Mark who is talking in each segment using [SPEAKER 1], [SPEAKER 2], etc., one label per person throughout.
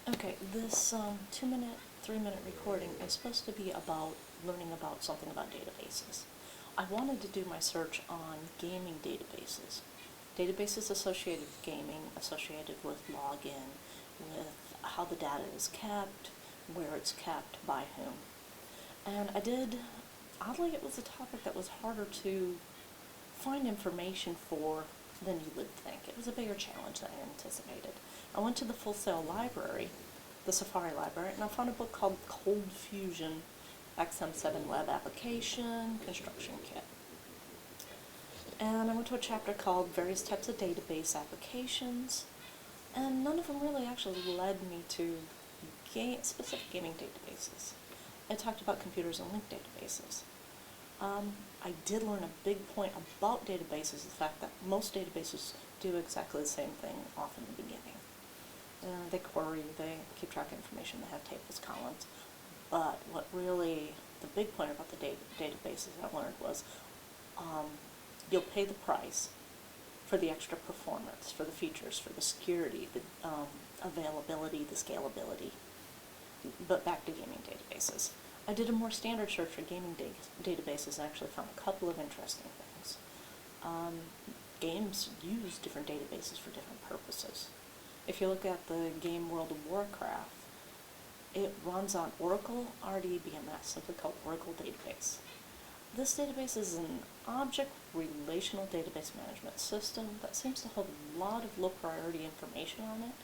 [SPEAKER 1] Okay, this 2-minute, 3-minute recording is supposed to be about learning about something about databases. I wanted to do my search on gaming databases. Databases associated with gaming, associated with login, with how the data is kept, where it's kept, by whom. And oddly it was a topic that was harder to find information for than you would think. It was a bigger challenge than I anticipated. I went to the Full Sail library, the Safari library, and I found a book called Cold Fusion XM7 Web Application Construction Kit. And I went to a chapter called Various Types of Database Applications, and none of them really actually led me to specific gaming databases. It talked about computers and linked databases. I did learn a big point about databases, the fact that most databases do exactly the same thing off in the beginning. They query, they keep track of information, they have tables, columns. But what really, the big point about the databases I learned was you'll pay the price for the extra performance, for the features, for the security, the availability, the scalability. But back to gaming databases. I did a more standard search for gaming databases and actually found a couple of interesting things. Games use different databases for different purposes. If you look at the game World of Warcraft, it runs on Oracle RDBMS, simply called Oracle Database. This database is an object relational database management system that seems to hold a lot of low priority information on it,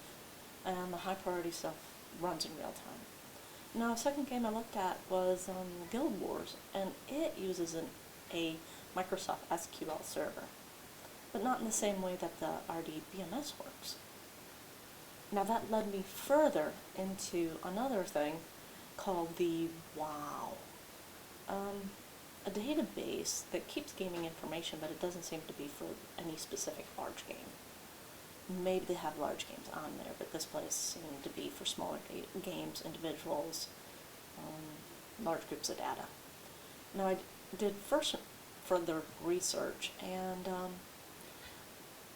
[SPEAKER 1] and the high priority stuff runs in real time. Now, a second game I looked at was Guild Wars, and it uses a Microsoft SQL server, but not in the same way that the RDBMS works. Now that led me further into another thing called the WoW, a database that keeps gaming information, but it doesn't seem to be for any specific large game. Maybe they have large games on there, but this place seemed to be for smaller games, individuals, large groups of data. Now I did further research, and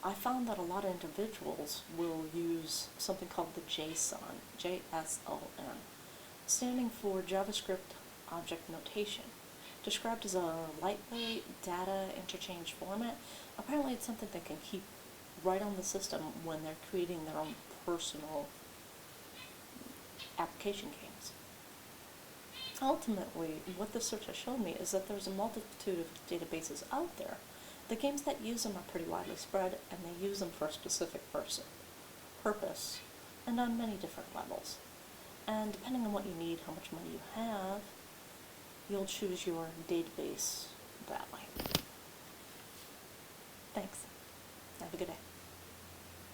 [SPEAKER 1] I found that a lot of individuals will use something called the JSON, J-S-O-N, standing for JavaScript Object Notation. Described as a lightweight data interchange format, apparently it's something they can keep right on the system when they're creating their own personal application games. Ultimately, what this search has shown me is that there's a multitude of databases out there. The games that use them are pretty widely spread, and they use them for a specific purpose, and on many different levels. And depending on what you need, how much money you have, you'll choose your database that way.